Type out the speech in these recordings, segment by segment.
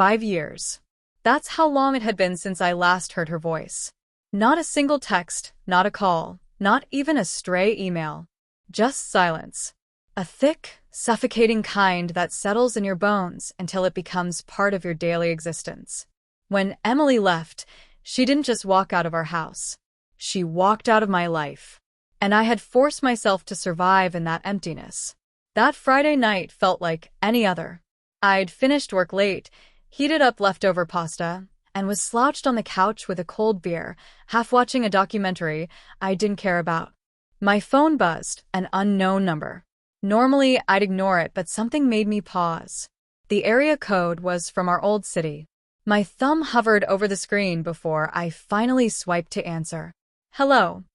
5 years. That's how long it had been since I last heard her voice. Not a single text, not a call, not even a stray email. Just silence. A thick, suffocating kind that settles in your bones until it becomes part of your daily existence. When Emily left, she didn't just walk out of our house. She walked out of my life. And I had forced myself to survive in that emptiness. That Friday night felt like any other. I'd finished work late, heated up leftover pasta, and was slouched on the couch with a cold beer, half watching a documentary I didn't care about. My phone buzzed, an unknown number. Normally, I'd ignore it, but something made me pause. The area code was from our old city. My thumb hovered over the screen before I finally swiped to answer. Hello.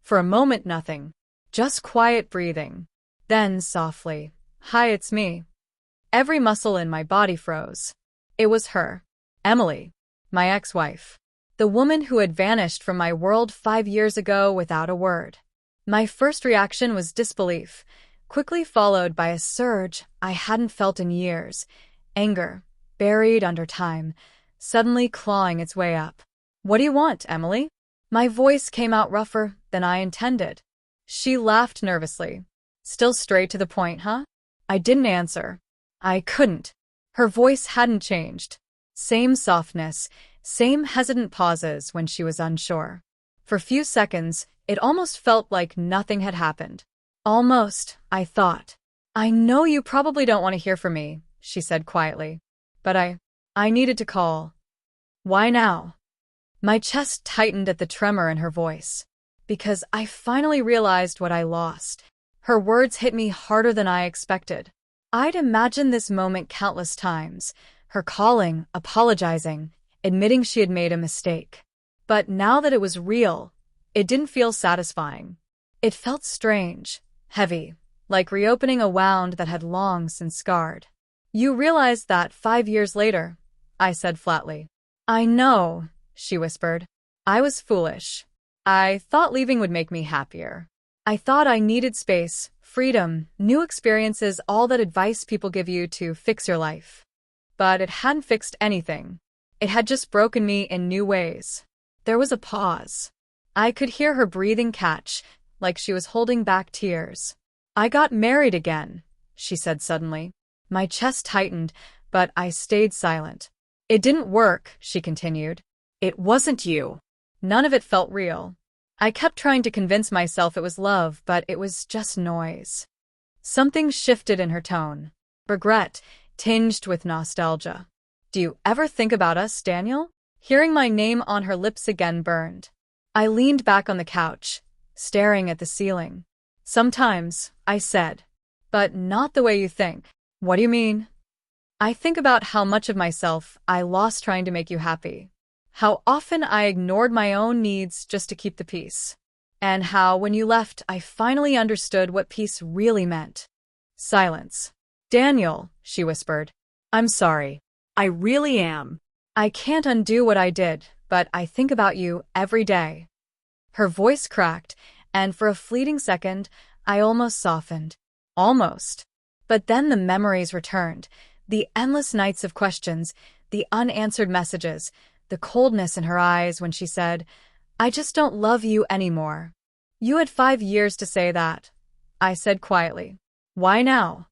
For a moment, nothing. Just quiet breathing. Then, softly, hi, it's me. Every muscle in my body froze. It was her. Emily. My ex-wife. The woman who had vanished from my world 5 years ago without a word. My first reaction was disbelief, quickly followed by a surge I hadn't felt in years. Anger, buried under time, suddenly clawing its way up. What do you want, Emily? My voice came out rougher than I intended. She laughed nervously. Still straight to the point, huh? I didn't answer. I couldn't. Her voice hadn't changed. Same softness, same hesitant pauses when she was unsure. For a few seconds, it almost felt like nothing had happened. Almost, I thought. I know you probably don't want to hear from me, she said quietly. But I needed to call. Why now? My chest tightened at the tremor in her voice. Because I finally realized what I lost. Her words hit me harder than I expected. I'd imagined this moment countless times. Her calling, apologizing, admitting she had made a mistake. But now that it was real, it didn't feel satisfying. It felt strange, heavy, like reopening a wound that had long since scarred. You realized that 5 years later, I said flatly. I know, she whispered. I was foolish. I thought leaving would make me happier. I thought I needed space, freedom, new experiences, all that advice people give you to fix your life. But it hadn't fixed anything. It had just broken me in new ways. There was a pause. I could hear her breathing catch, like she was holding back tears. I got married again, she said suddenly. My chest tightened, but I stayed silent. It didn't work, she continued. It wasn't you. None of it felt real. I kept trying to convince myself it was love, but it was just noise. Something shifted in her tone. Regret, tinged with nostalgia. Do you ever think about us, Daniel? Hearing my name on her lips again burned. I leaned back on the couch, staring at the ceiling. Sometimes, I said. But not the way you think. What do you mean? I think about how much of myself I lost trying to make you happy. How often I ignored my own needs just to keep the peace. And how, when you left, I finally understood what peace really meant. Silence. Daniel, she whispered. I'm sorry. I really am. I can't undo what I did, but I think about you every day. Her voice cracked, and for a fleeting second, I almost softened. Almost. But then the memories returned. The endless nights of questions, the unanswered messages, the coldness in her eyes when she said, I just don't love you anymore. You had 5 years to say that, I said quietly. Why now?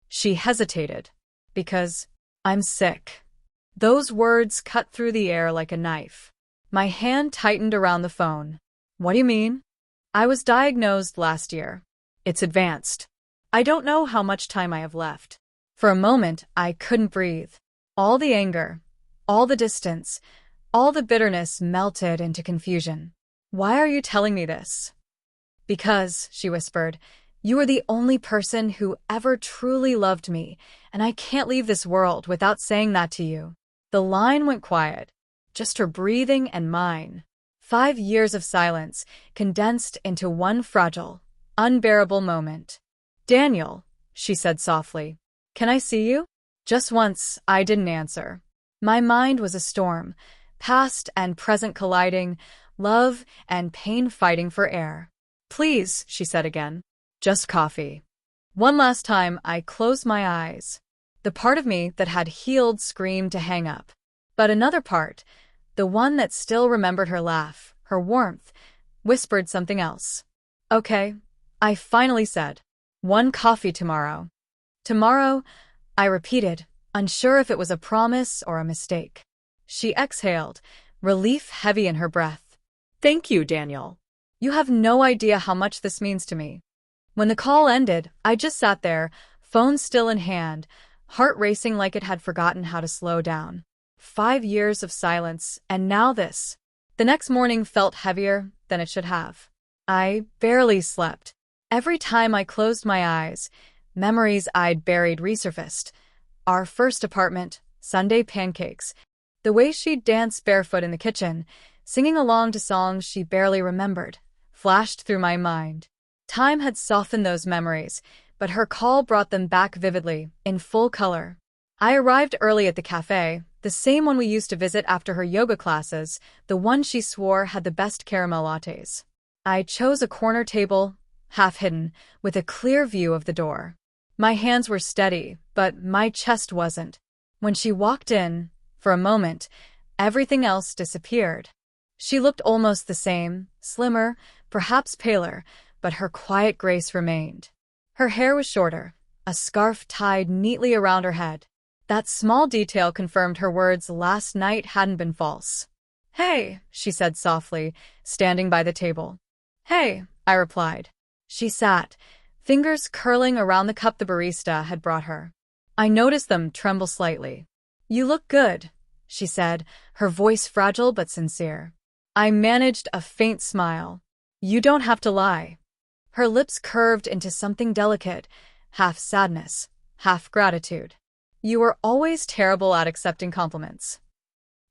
She hesitated. Because I'm sick. Those words cut through the air like a knife. My hand tightened around the phone. What do you mean? I was diagnosed last year. It's advanced. I don't know how much time I have left. For a moment, I couldn't breathe. All the anger, all the distance, all the bitterness melted into confusion. Why are you telling me this? Because, she whispered, you are the only person who ever truly loved me, and I can't leave this world without saying that to you. The line went quiet, just her breathing and mine. 5 years of silence, condensed into one fragile, unbearable moment. Daniel, she said softly, can I see you? Just once, I didn't answer. My mind was a storm, past and present colliding, love and pain fighting for air. Please, she said again. Just coffee. One last time, I closed my eyes. The part of me that had healed screamed to hang up. But another part, the one that still remembered her laugh, her warmth, whispered something else. Okay, I finally said. One coffee tomorrow. Tomorrow, I repeated, unsure if it was a promise or a mistake. She exhaled, relief heavy in her breath. Thank you, Daniel. You have no idea how much this means to me. When the call ended, I just sat there, phone still in hand, heart racing like it had forgotten how to slow down. 5 years of silence, and now this. The next morning felt heavier than it should have. I barely slept. Every time I closed my eyes, memories I'd buried resurfaced. Our first apartment, Sunday pancakes, the way she'd dance barefoot in the kitchen, singing along to songs she barely remembered, flashed through my mind. Time had softened those memories, but her call brought them back vividly, in full color. I arrived early at the cafe, the same one we used to visit after her yoga classes, the one she swore had the best caramel lattes. I chose a corner table, half hidden, with a clear view of the door. My hands were steady, but my chest wasn't. When she walked in, for a moment, everything else disappeared. She looked almost the same, slimmer, perhaps paler, but her quiet grace remained. Her hair was shorter, a scarf tied neatly around her head. That small detail confirmed her words last night hadn't been false. Hey, she said softly, standing by the table. Hey, I replied. She sat, fingers curling around the cup the barista had brought her. I noticed them tremble slightly. You look good, she said, her voice fragile but sincere. I managed a faint smile. You don't have to lie. Her lips curved into something delicate, half sadness, half gratitude. You were always terrible at accepting compliments.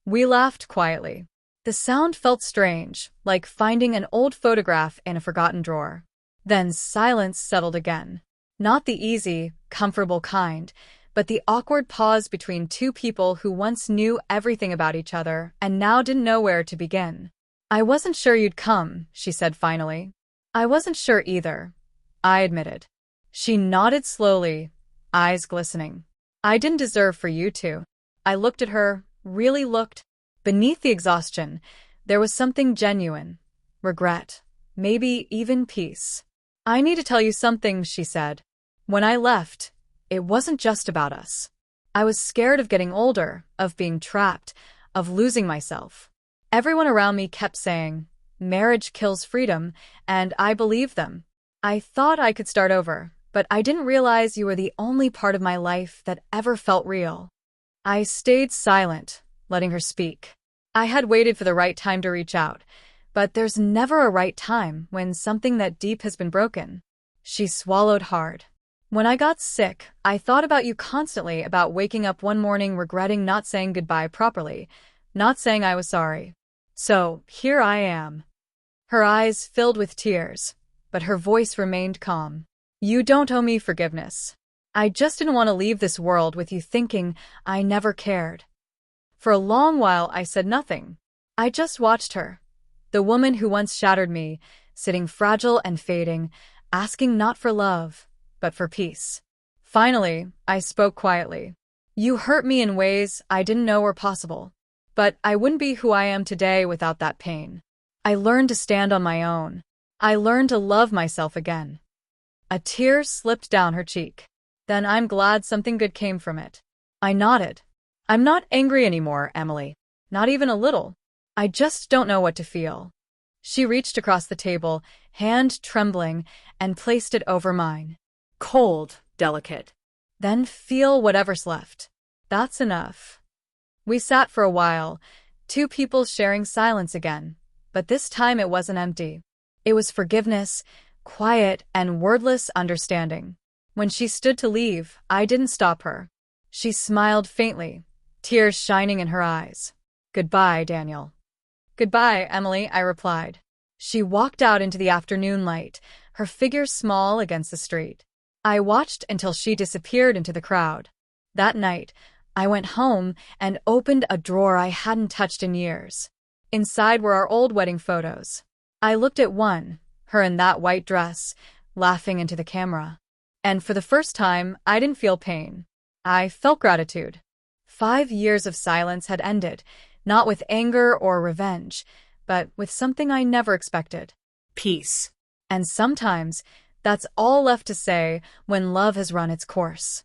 We laughed quietly. The sound felt strange, like finding an old photograph in a forgotten drawer. Then silence settled again. Not the easy, comfortable kind, but the awkward pause between two people who once knew everything about each other and now didn't know where to begin. I wasn't sure you'd come, she said finally. I wasn't sure either, I admitted. She nodded slowly, eyes glistening. I didn't deserve for you to. I looked at her, really looked. Beneath the exhaustion, there was something genuine. Regret. Maybe even peace. I need to tell you something, she said. When I left, it wasn't just about us. I was scared of getting older, of being trapped, of losing myself. Everyone around me kept saying, marriage kills freedom, and I believed them. I thought I could start over, but I didn't realize you were the only part of my life that ever felt real. I stayed silent, letting her speak. I had waited for the right time to reach out, but there's never a right time when something that deep has been broken. She swallowed hard. When I got sick, I thought about you constantly, about waking up one morning regretting not saying goodbye properly, not saying I was sorry. So, here I am. Her eyes filled with tears, but her voice remained calm. You don't owe me forgiveness. I just didn't want to leave this world with you thinking I never cared. For a long while I said nothing. I just watched her. The woman who once shattered me, sitting fragile and fading, asking not for love, but for peace. Finally, I spoke quietly. You hurt me in ways I didn't know were possible. But I wouldn't be who I am today without that pain. I learned to stand on my own. I learned to love myself again. A tear slipped down her cheek. Then I'm glad something good came from it. I nodded. I'm not angry anymore, Emily. Not even a little. I just don't know what to feel. She reached across the table, hand trembling, and placed it over mine. Cold, delicate. Then feel whatever's left. That's enough. We sat for a while, two people sharing silence again, but this time it wasn't empty. It was forgiveness, quiet and wordless understanding. When she stood to leave, I didn't stop her. She smiled faintly, tears shining in her eyes. Goodbye, Daniel. Goodbye, Emily, I replied. She walked out into the afternoon light, her figure small against the street. I watched until she disappeared into the crowd. That night, I went home and opened a drawer I hadn't touched in years. Inside were our old wedding photos. I looked at one, her in that white dress, laughing into the camera. And for the first time, I didn't feel pain. I felt gratitude. 5 years of silence had ended, not with anger or revenge, but with something I never expected. Peace. And sometimes, that's all left to say when love has run its course.